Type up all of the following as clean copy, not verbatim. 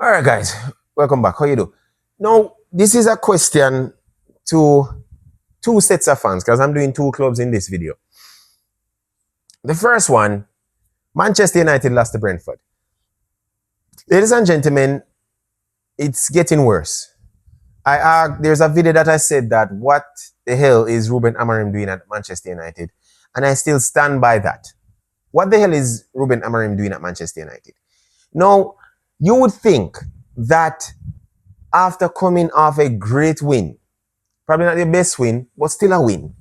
All right, guys, welcome back. How you do? Now, this is a question to two sets of fans because I'm doing two clubs in this video. The first one, Manchester United lost to Brentford. Ladies and gentlemen, it's getting worse. There's a video that I said that what the hell is Ruben Amorim doing at Manchester United, and I still stand by that. What the hell is Ruben Amorim doing at Manchester United? Now, you would think that after coming off a great win, probably not the best win, but still a win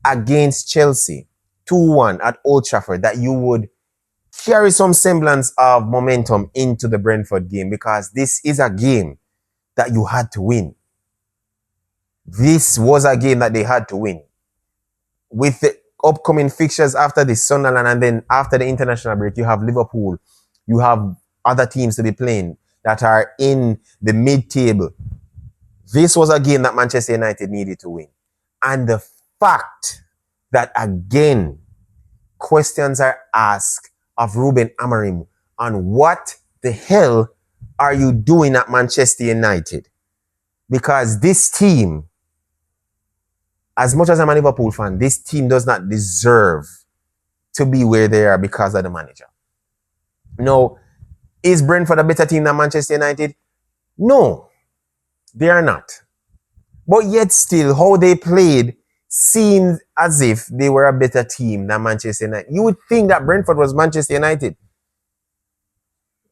against Chelsea, 2-1 at Old Trafford, that you would carry some semblance of momentum into the Brentford game because this is a game that you had to win. This was a game that they had to win. With the upcoming fixtures after the Sunderland and then after the international break, you have Liverpool, you have other teams to be playing that are in the mid-table. This was a game that Manchester United needed to win. And the fact that, again, questions are asked of Ruben Amorim on what the hell are you doing at Manchester United? Because this team, as much as I'm a Liverpool fan, this team does not deserve to be where they are because of the manager. Now, is Brentford a better team than Manchester United? No, they are not. But yet still, how they played seemed as if they were a better team than Manchester United. You would think that Brentford was Manchester United.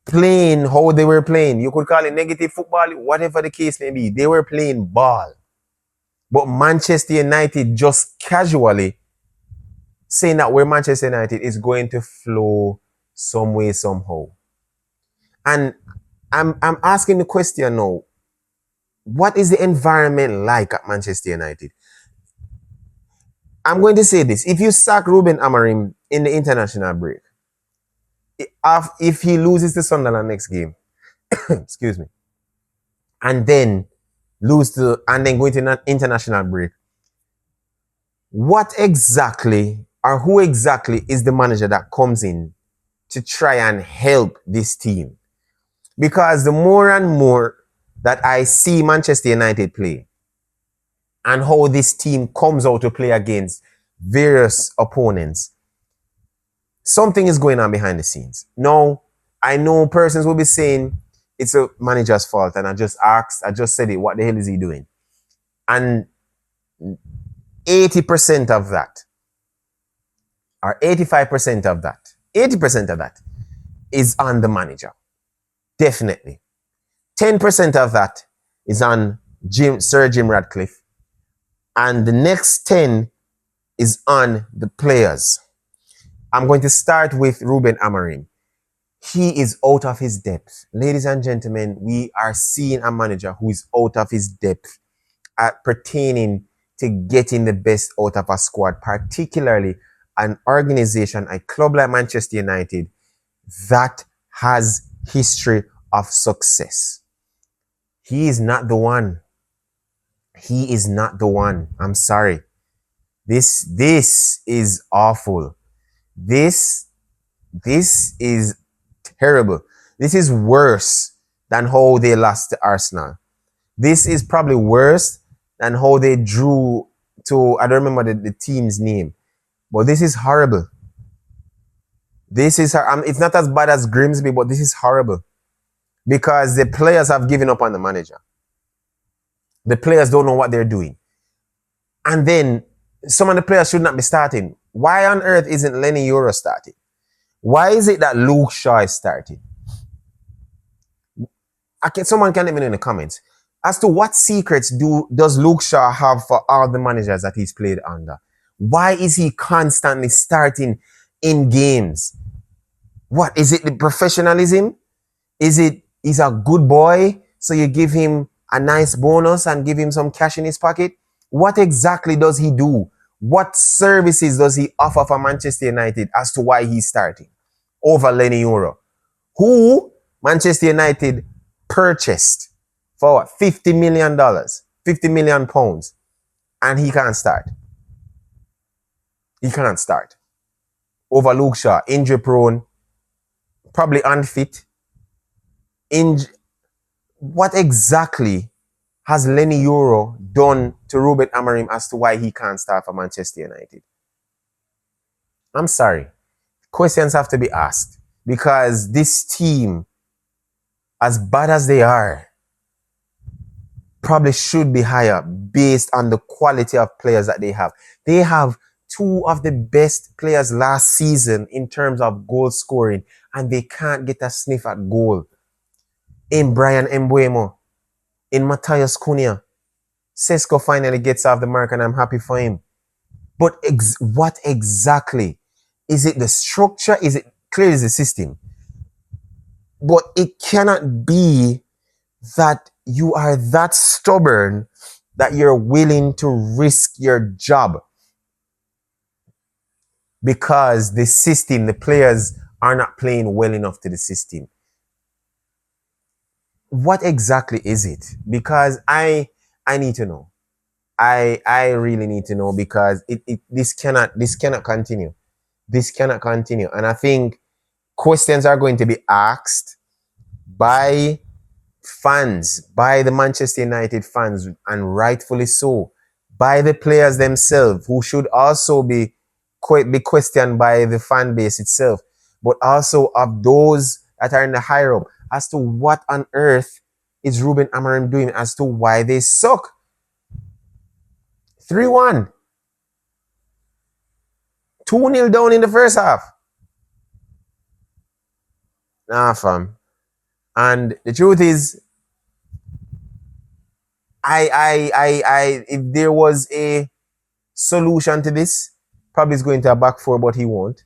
Playing how they were playing. You could call it negative football, whatever the case may be. They were playing ball. But Manchester United just casually saying that where Manchester United is going to flow some way, somehow. And I'm asking the question now, what is the environment like at Manchester United? I'm going to say this. If you sack Ruben Amorim in the international break, if he loses to Sunderland next game, excuse me, and then go into an international break, what exactly or who exactly is the manager that comes in to try and help this team? Because the more and more that I see Manchester United play and how this team comes out to play against various opponents, something is going on behind the scenes. Now, I know persons will be saying it's a manager's fault, and I just said it, what the hell is he doing? And 80% of that, or 85% of that, 80% of that is on the manager. Definitely. 10% of that is on Sir Jim Ratcliffe. And the next 10 is on the players. I'm going to start with Ruben Amorim. He is out of his depth. Ladies and gentlemen, we are seeing a manager who is out of his depth pertaining to getting the best out of a squad, particularly an organization, a club like Manchester United that has history of success. He is not the one. He is not the one. I'm sorry. This is awful. This is terrible. This is worse than how they lost to Arsenal. This is probably worse than how they drew to, I don't remember the team's name, but this is horrible. This is, it's not as bad as Grimsby, but this is horrible because the players have given up on the manager. The players don't know what they're doing. And then some of the players should not be starting. Why on earth isn't Lenny Euro starting? Why is it that Luke Shaw is starting? Someone can let me know in the comments as to what secrets does Luke Shaw have for all the managers that he's played under? Why is he constantly starting in games? What is it? The professionalism? Is it he's a good boy, so you give him a nice bonus and give him some cash in his pocket? What exactly does he do? What services does he offer for Manchester United as to why he's starting over Lenny Euro, who Manchester United purchased for what, $50 million, 50 million pounds, and he can't start. He can't start. Over Luke Shaw, injury prone, probably unfit. What exactly has Lenny Euro done to Ruben Amorim as to why he can't start for Manchester United? I'm sorry. Questions have to be asked because this team, as bad as they are, probably should be higher based on the quality of players that they have. They have two of the best players last season in terms of goal scoring, and they can't get a sniff at goal. In Brian Mbuemo, in Matthias Cunha, Sesko finally gets off the mark, and I'm happy for him. But what exactly? Is it the structure? Is it clearly the system? But it cannot be that you are that stubborn that you're willing to risk your job because the system, the players are not playing well enough to the system. What exactly is it? Because I need to know. I really need to know because this cannot continue. This cannot continue. And I think questions are going to be asked by fans, by the Manchester United fans, and rightfully so, by the players themselves, who should also be questioned by the fan base itself, but also of those that are in the higher up as to what on earth is Ruben Amorim doing, as to why they suck. 3-1. 2-0 down in the first half. Nah, fam. And the truth is, if there was a solution to this, probably is going to a back four, but he won't.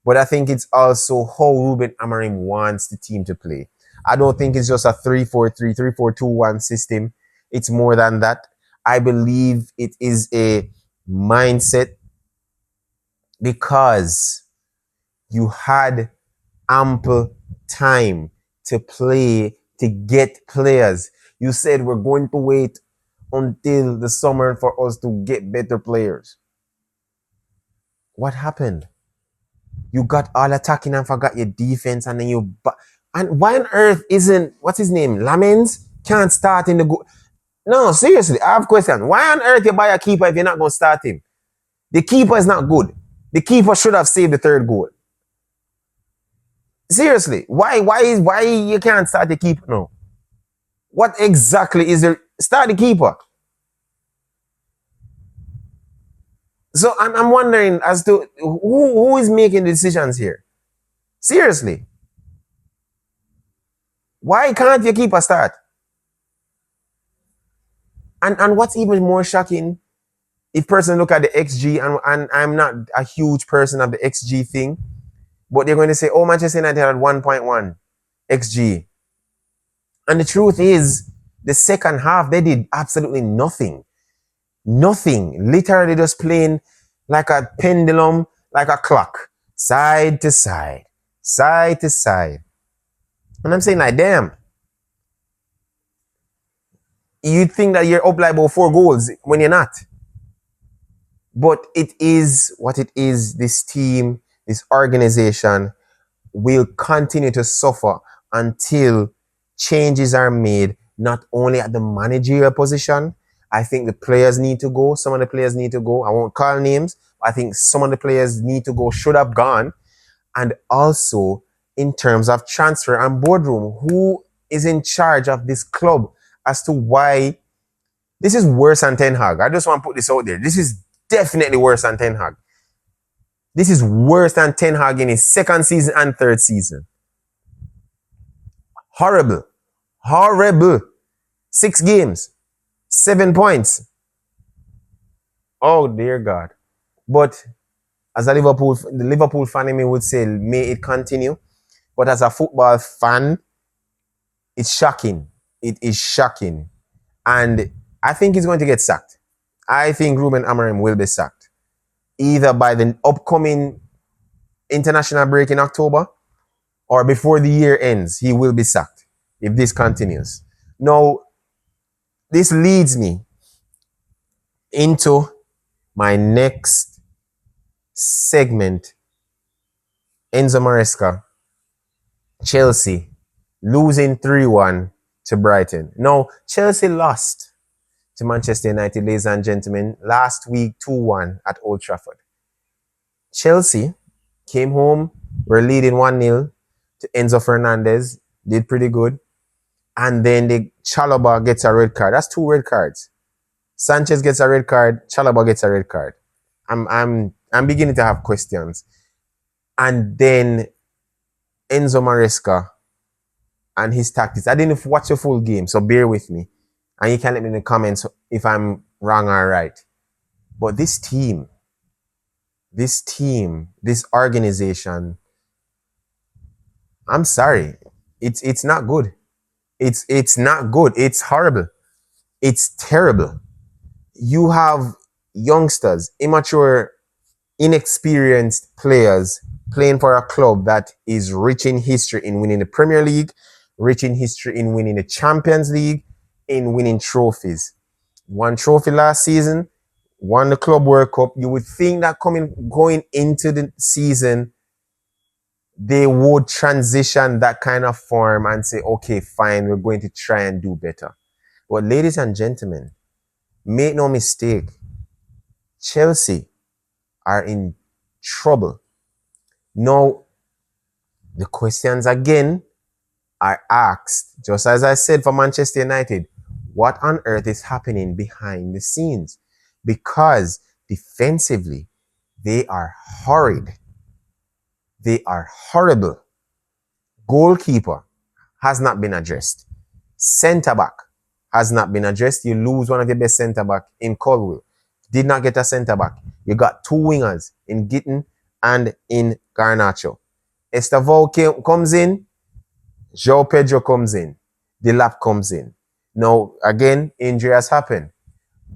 But I think it's also how Ruben Amorim wants the team to play. I don't think it's just a 3-4-3, 3-4-2-1 system. It's more than that. I believe it is a mindset because you had ample time to play, to get players. You said we're going to wait until the summer for us to get better players. What happened? You got all attacking and forgot your defense, and then and why on earth isn't what's his name? Lamens can't start in the goal. No, seriously, I have a question. Why on earth you buy a keeper if you're not going to start him? The keeper is not good. The keeper should have saved the third goal. Seriously, why you can't start the keeper now? What exactly is the start the keeper? So I'm wondering as to who is making the decisions here. Seriously, why can't your keeper start? And what's even more shocking, if person look at the XG, and I'm not a huge person of the XG thing, but they're going to say, oh, Manchester United had 1.1 XG. And the truth is, the second half, they did absolutely nothing. Nothing. Literally just playing like a pendulum, like a clock. Side to side. Side to side. And I'm saying like, damn. You think that you're up like about 4 goals when you're not. But it is what it is. This team, this organization will continue to suffer until changes are made, not only at the managerial position. I think the players need to go. Some of the players need to go. I won't call names. But I think some of the players need to go, should have gone. And also in terms of transfer and boardroom, who is in charge of this club as to why this is worse than Ten Hag. I just want to put this out there. This is definitely worse than Ten Hag. This is worse than Ten Hag in his second season and third season. Horrible. Horrible. 6 games. 7 points. Oh, dear God. But as the Liverpool fan in me would say, may it continue. But as a football fan, it's shocking. It is shocking. And I think he's going to get sacked. I think Ruben Amorim will be sacked. Either by the upcoming international break in October or before the year ends, he will be sacked if this continues. Now, this leads me into my next segment. Enzo Maresca, Chelsea, losing 3-1 to Brighton. Now, Chelsea lost to Manchester United, ladies and gentlemen, last week 2-1 at Old Trafford. Chelsea came home, were leading 1-0 to Enzo Fernandez, did pretty good. And then the Chalobah gets a red card. That's 2 red cards. Sanchez gets a red card, Chalobah gets a red card. I'm beginning to have questions. And then Enzo Maresca and his tactics. I didn't watch the full game, so bear with me. And you can let me in the comments if I'm wrong or right. But this team, this organization, I'm sorry. It's not good. It's not good. It's horrible. It's terrible. You have youngsters, immature, inexperienced players playing for a club that is rich in history in winning the Premier League, rich in history in winning the Champions League, in winning trophies. One trophy last season, won the Club World Cup. You would think that going into the season, they would transition that kind of form and say, okay, fine, we're going to try and do better. But ladies and gentlemen, make no mistake, Chelsea are in trouble. Now, the questions again are asked, just as I said for Manchester United, what on earth is happening behind the scenes? Because defensively, they are horrid. They are horrible. Goalkeeper has not been addressed. Centre back has not been addressed. You lose one of your best centre back in Colwill. Did not get a centre back. You got 2 wingers in Gittin and in Garnacho. Estevao comes in. João Pedro comes in. Delap comes in. Now, again, injury has happened.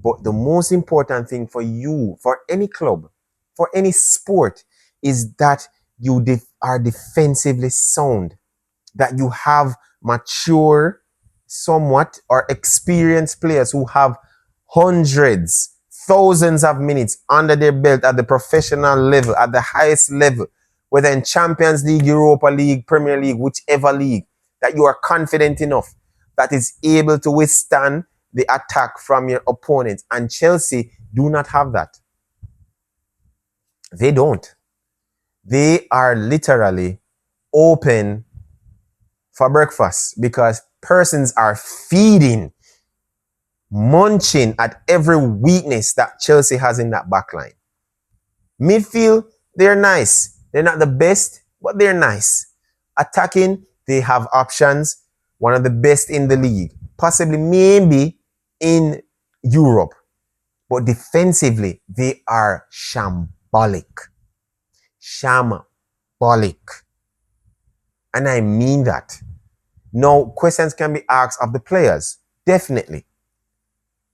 But the most important thing for you, for any club, for any sport, is that you are defensively sound. That you have mature, somewhat, or experienced players who have hundreds, thousands of minutes under their belt at the professional level, at the highest level, whether in Champions League, Europa League, Premier League, whichever league, that you are confident enough that is able to withstand the attack from your opponent. And Chelsea do not have that. They don't. They are literally open for breakfast because persons are feeding, munching at every weakness that Chelsea has in that backline. Midfield, they're nice. They're not the best, but they're nice. Attacking, they have options. One of the best in the league. Possibly, maybe in Europe. But defensively, they are shambolic. Shambolic. And I mean that. Now, questions can be asked of the players. Definitely.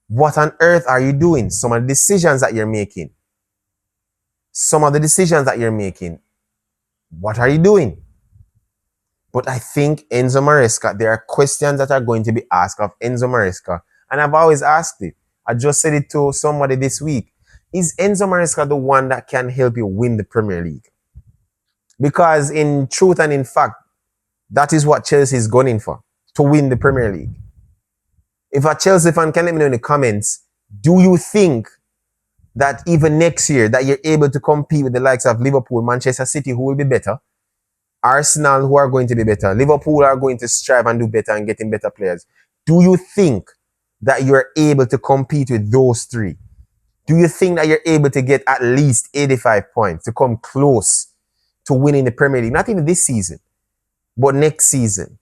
What on earth are you doing? Some of the decisions that you're making. What are you doing? But I think Enzo Maresca, there are questions that are going to be asked of Enzo Maresca. And I've always asked it. I just said it to somebody this week. Is Enzo Maresca the one that can help you win the Premier League? Because in truth and in fact, that is what Chelsea is gunning for, to win the Premier League. If a Chelsea fan can let me know in the comments, do you think that even next year that you're able to compete with the likes of Liverpool, Manchester City, who will be better, Arsenal, who are going to be better, Liverpool are going to strive and do better and get in better players? Do you think that you're able to compete with those three? Do you think that you're able to get at least 85 points to come close to winning the Premier League? Not even this season, but next season.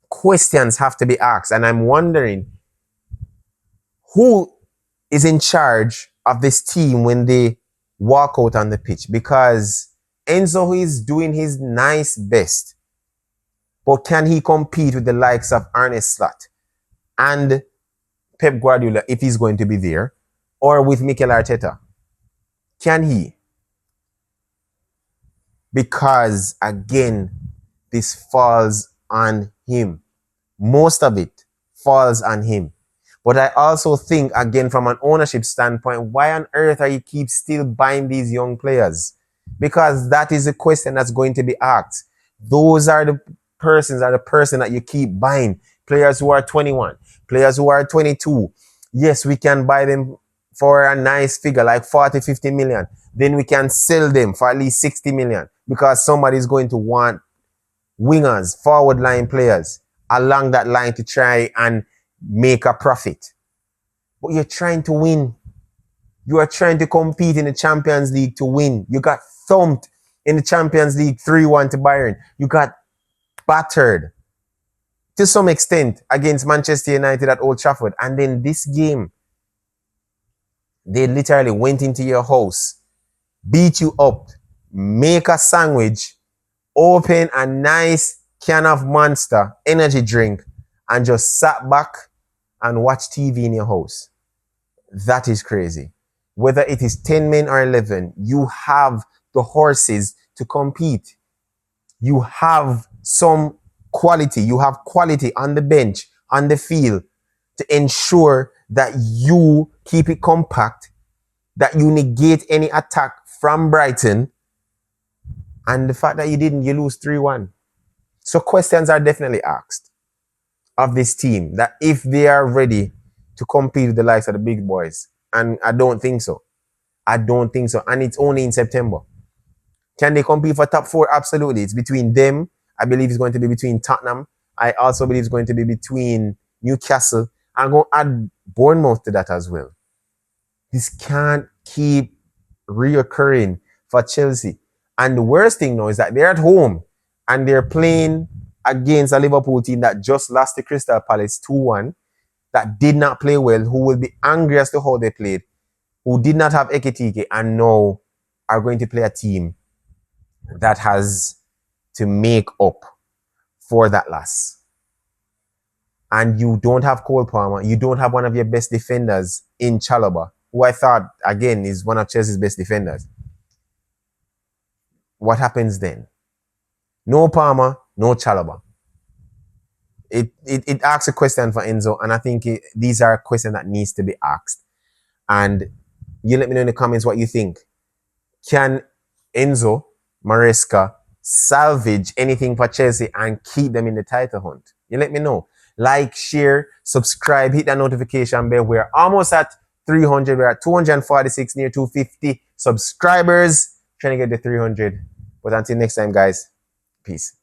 Questions have to be asked. And I'm wondering who is in charge of this team when they walk out on the pitch, because Enzo is doing his nice best. But can he compete with the likes of Arne Slot and Pep Guardiola if he's going to be there, or with Mikel Arteta? Can he? Because again, this falls on him. Most of it falls on him. But I also think, again, from an ownership standpoint, why on earth are you keep still buying these young players? Because that is the question that's going to be asked. Those are the person that you keep buying. players who are 21, players who are 22. Yes, we can buy them for a nice figure like 40, 50 million. Then we can sell them for at least 60 million because somebody is going to want wingers, forward line players along that line to try and make a profit. But you're trying to win. You are trying to compete in the Champions League to win. You got thumped in the Champions League 3-1 to Bayern. You got battered to some extent against Manchester United at Old Trafford. And then this game, they literally went into your house, beat you up, make a sandwich, open a nice can of Monster energy drink, and just sat back and watched TV in your house. That is crazy. Whether it is 10 men or 11, you have the horses to compete. You have some quality. You have quality on the bench, on the field, to ensure that you keep it compact, that you negate any attack from Brighton, and the fact that you didn't, you lose 3-1. So questions are definitely asked of this team, that if they are ready to compete with the likes of the big boys. And I don't think so. I don't think so. And it's only in September. Can they compete for top 4? Absolutely. It's between them. I believe it's going to be between Tottenham. I also believe it's going to be between Newcastle. I'm going to add Bournemouth to that as well. This can't keep reoccurring for Chelsea. And the worst thing now is that they're at home and they're playing against a Liverpool team that just lost to Crystal Palace 2-1, that did not play well, who will be angry as to how they played, who did not have Ekitike, and now are going to play a team that has to make up for that loss. And you don't have Cole Palmer. You don't have one of your best defenders in Chalobah, who I thought, again, is one of Chelsea's best defenders. What happens then? No Palmer, no Chalobah. It asks a question for Enzo, and I think these are questions that needs to be asked. And you let me know in the comments what you think. Can Enzo Maresca salvage anything for Chelsea and keep them in the title hunt? You let me know. Like, share, subscribe, hit that notification bell. We're almost at 300. We're at 246, near 250 subscribers. Trying to get to 300. But until next time, guys, peace.